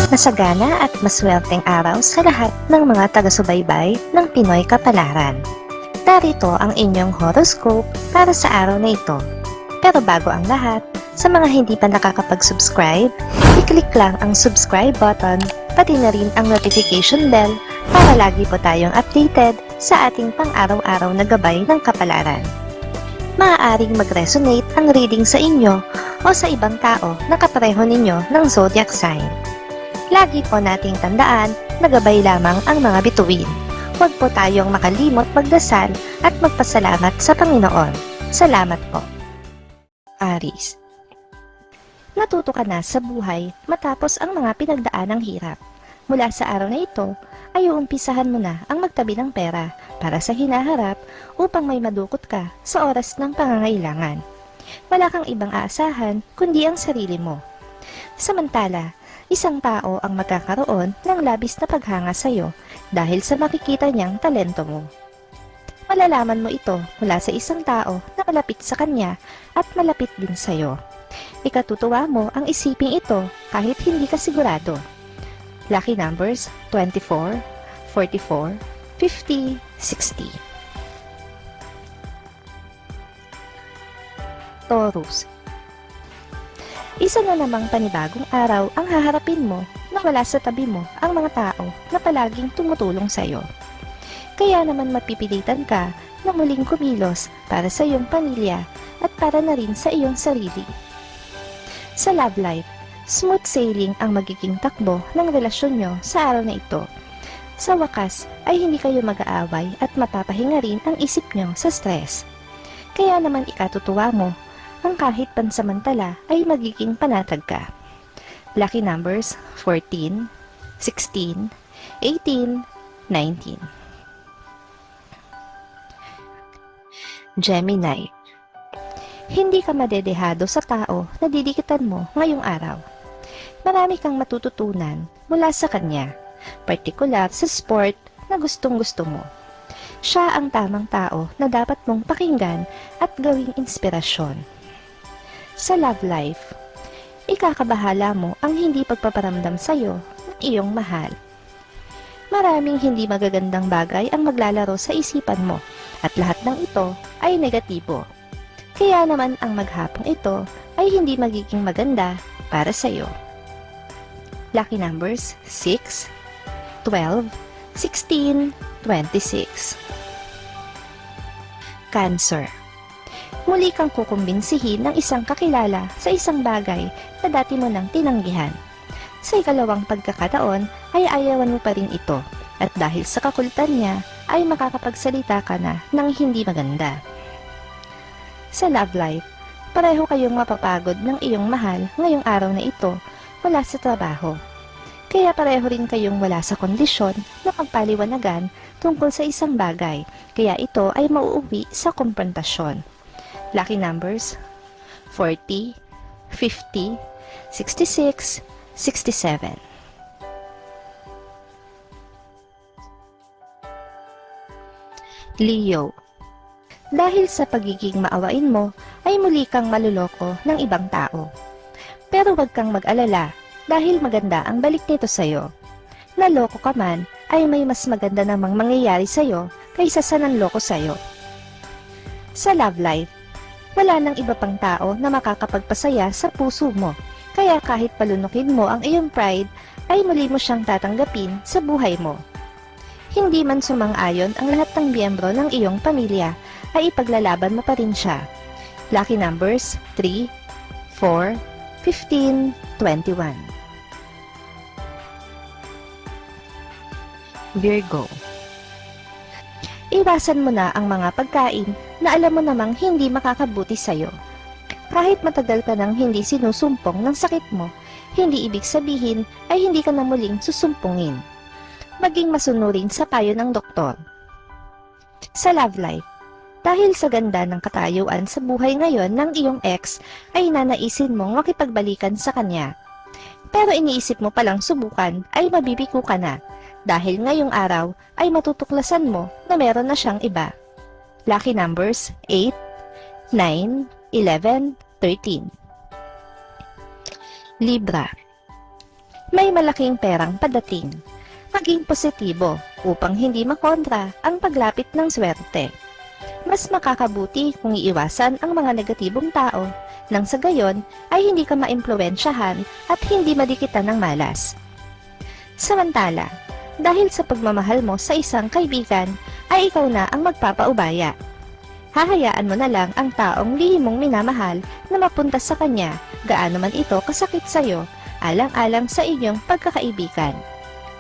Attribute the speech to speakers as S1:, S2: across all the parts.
S1: Masagana at maswerteng araw sa lahat ng mga taga-subaybay ng Pinoy Kapalaran. Narito ang inyong horoscope para sa araw na ito. Pero bago ang lahat, sa mga hindi pa nakakapag-subscribe, i-click lang ang subscribe button, pati na rin ang notification bell para lagi po tayong updated sa ating pang-araw-araw na gabay ng kapalaran. Maaaring mag-resonate ang reading sa inyo o sa ibang tao na kapareho ninyo ng zodiac sign. Lagi po nating tandaan na gabay lamang ang mga bituin. Huwag po tayong makalimot magdasal at magpasalamat sa Panginoon. Salamat po. Aries. Natuto ka na sa buhay matapos ang mga pinagdaanang hirap. Mula sa araw na ito, ay uumpisahan mo na ang magtabi ng pera para sa hinaharap upang may madukot ka sa oras ng pangangailangan. Wala kang ibang aasahan kundi ang sarili mo. Samantala, isang tao ang magkakaroon ng labis na paghanga sa iyo dahil sa makikita niyang talento mo. Malalaman mo ito mula sa isang tao na malapit sa kanya at malapit din sa iyo. Ikatutuwa mo ang isiping ito kahit hindi ka sigurado. Lucky numbers 24, 44, 50, 60. Taurus. Isa na namang panibagong araw ang haharapin mo na wala sa tabi mo ang mga tao na palaging tumutulong sa iyo. Kaya naman mapipilitan ka na muling kumilos para sa iyong pamilya at para na rin sa iyong sarili. Sa love life, smooth sailing ang magiging takbo ng relasyon nyo sa araw na ito. Sa wakas ay hindi kayo mag-aaway at mapapahinga rin ang isip nyo sa stress. Kaya naman ikatutuwa mo ang kahit pansamantala ay magiging panatag ka. Lucky numbers 14, 16, 18, 19. Gemini. Hindi ka madedehado sa tao na didikitan mo ngayong araw. Marami kang matututunan mula sa kanya, partikular sa sport na gustong-gusto mo. Siya ang tamang tao na dapat mong pakinggan at gawing inspirasyon. Sa love life, ikakabahala mo ang hindi pagpaparamdam sa iyo ng iyong mahal. Maraming hindi magagandang bagay ang maglalaro sa isipan mo at lahat ng ito ay negatibo. Kaya naman ang maghapong ito ay hindi magiging maganda para sa iyo. Lucky numbers 6, 12, 16, 26. Cancer. Muli kang kukumbinsihin ng isang kakilala sa isang bagay na dati mo nang tinanggihan. Sa ikalawang pagkakataon ay ayawan mo pa rin ito at dahil sa kakulitan niya ay makakapagsalita ka na ng hindi maganda. Sa love life, pareho kayong mapapagod ng iyong mahal ngayong araw na ito wala sa trabaho. Kaya pareho rin kayong wala sa kondisyon na pagpaliwanagan tungkol sa isang bagay, kaya ito ay mauuwi sa komprontasyon. Lucky numbers 40, 50, 66, 67. Leo. Dahil sa pagiging maawain mo, ay muli kang maluloko ng ibang tao. Pero wag kang mag-alala dahil maganda ang balik nito sa'yo. Naloko ka man, ay may mas maganda namang mangyayari sa'yo kaysa sa nanloko sa'yo. Sa love life, wala nang iba pang tao na makakapagpasaya sa puso mo. Kaya kahit palunukin mo ang iyong pride, ay muli mo siyang tatanggapin sa buhay mo. Hindi man sumang-ayon ang lahat ng miyembro ng iyong pamilya, ay ipaglalaban mo pa rin siya. Lucky numbers 3, 4, 15, 21. Virgo. Iwasan mo na ang mga pagkain na alam mo namang hindi makakabuti sa'yo. Kahit matagal ka nang hindi sinusumpong ng sakit mo, hindi ibig sabihin ay hindi ka na muling susumpungin. Maging masunurin sa payo ng doktor. Sa love life, dahil sa ganda ng katayuan sa buhay ngayon ng iyong ex, ay nanaisin mong makipagbalikan sa kanya. Pero iniisip mo palang subukan ay mabibigo ka na. Dahil ngayong araw ay matutuklasan mo na meron na siyang iba. Lucky numbers 8, 9, 11, 13. Libra. May malaking perang padating. Maging positibo upang hindi makontra ang paglapit ng swerte. Mas makakabuti kung iiwasan ang mga negatibong tao nang sa gayon ay hindi ka maimpluwensyahan at hindi madikitan ng malas. Samantala, dahil sa pagmamahal mo sa isang kaibigan ay ikaw na ang magpapaubaya. Hahayaan mo na lang ang taong lihim mong minamahal na mapunta sa kanya gaano man ito kasakit sa iyo alang-alang sa inyong pagkakaibigan.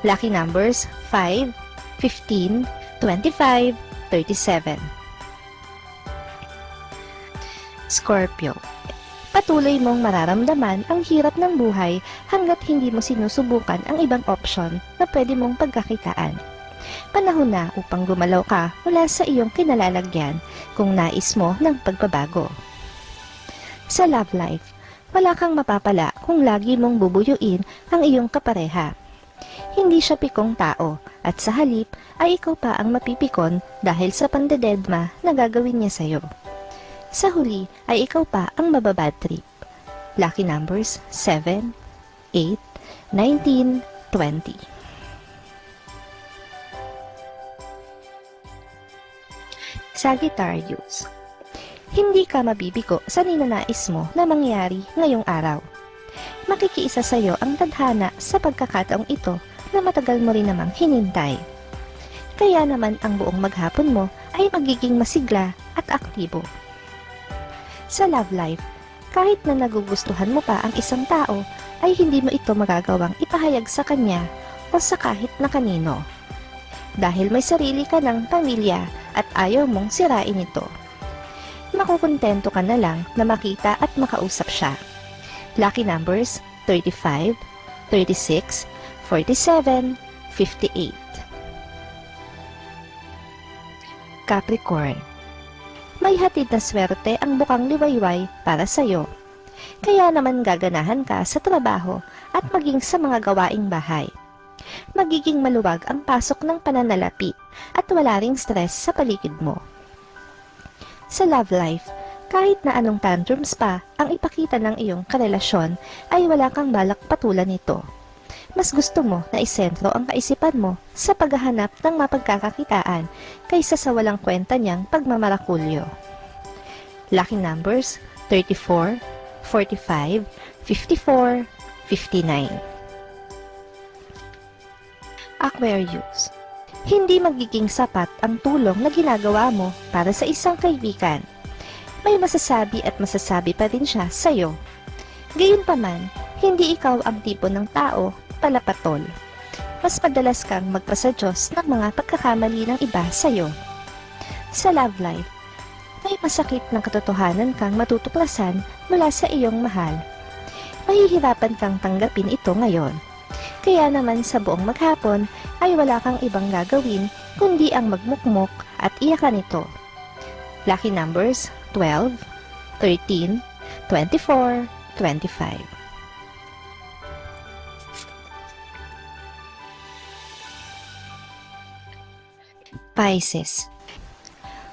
S1: Lucky numbers 5, 15, 25, 37. Scorpio. Patuloy mong mararamdaman ang hirap ng buhay hanggat hindi mo sinusubukan ang ibang option na pwede mong pagkakitaan. Panahon na upang gumalaw ka mula sa iyong kinalalagyan kung nais mo ng pagbabago. Sa love life, wala kang mapapala kung lagi mong bubuyuin ang iyong kapareha. Hindi siya pikong tao at sa halip ay ikaw pa ang mapipikon dahil sa pandededma na gagawin niya sa'yo. Sa huli ay ikaw pa ang mababad trip. Lucky numbers 7, 8, 19, 20. Sagittarius. Hindi ka mabibigo sa ninanais mo na mangyari ngayong araw. Makikiisa sa iyo ang tadhana sa pagkakataong ito na matagal mo rin namang hinintay. Kaya naman ang buong maghapon mo ay magiging masigla at aktibo. Sa love life, kahit na nagugustuhan mo pa ang isang tao, ay hindi mo ito magagawang ipahayag sa kanya o sa kahit na kanino. Dahil may sarili ka ng pamilya at ayaw mong sirain ito. Makukontento ka na lang na makita at makausap siya. Lucky numbers 35, 36, 47, 58. Capricorn. May hatid na swerte ang bukang liwayway para sa iyo. Kaya naman gaganahan ka sa trabaho at maging sa mga gawaing bahay. Magiging maluwag ang pasok ng pananalapi at wala ring stress sa paligid mo. Sa love life, kahit na anong tantrums pa ang ipakita ng iyong karelasyon ay wala kang balak patulan nito. Mas gusto mo na isentro ang kaisipan mo sa paghahanap ng mapagkakakitaan kaysa sa walang kwenta niyang pagmamarakulyo. Lucky numbers 34, 45, 54, 59. Aquarius. Hindi magiging sapat ang tulong na ginagawa mo para sa isang kaibigan. May masasabi at masasabi pa rin siya sa iyo. Gayunpaman, hindi ikaw ang tipo ng tao palapatol. Mas madalas kang magpasadyos ng mga pagkakamali ng iba sa iyo. Sa love life, may masakit ng katotohanan kang matutuklasan mula sa iyong mahal. Mahihirapan kang tanggapin ito ngayon. Kaya naman sa buong maghapon ay wala kang ibang gagawin kundi ang magmukmok at iyakan ito. Lucky numbers 12, 13, 24, 25. Pisces.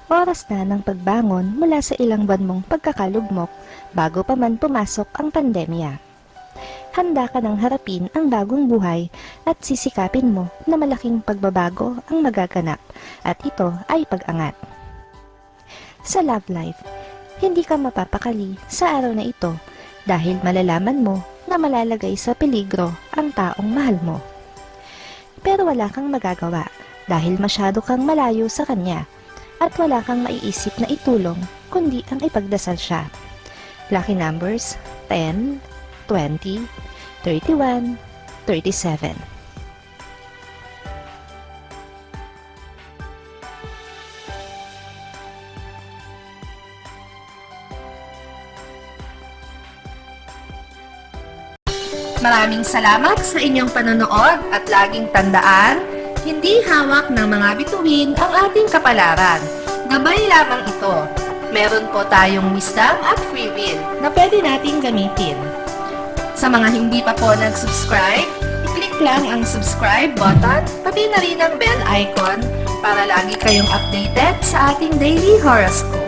S1: Oras na ng pagbangon mula sa ilang buwan mong pagkakalugmok bago pa man pumasok ang pandemya. Handa ka nang harapin ang bagong buhay at sisikapin mo na malaking pagbabago ang magaganap at ito ay pag-angat. Sa love life, hindi ka mapapakali sa araw na ito dahil malalaman mo na malalagay sa peligro ang taong mahal mo. Pero wala kang magagawa dahil masyado kang malayo sa kanya at wala kang maiisip na itulong kundi ang ipagdasal siya. Lucky numbers 10, 20, 31, 37.
S2: Maraming salamat sa inyong panonood at laging tandaan, hindi hawak ng mga bituin ang ating kapalaran. Gabay lamang ito. Meron po tayong wisdom at free will na pwede nating gamitin. Sa mga hindi pa po nag-subscribe, i-click lang ang subscribe button, pati na rin ang bell icon para lagi kayong updated sa ating daily horoscope.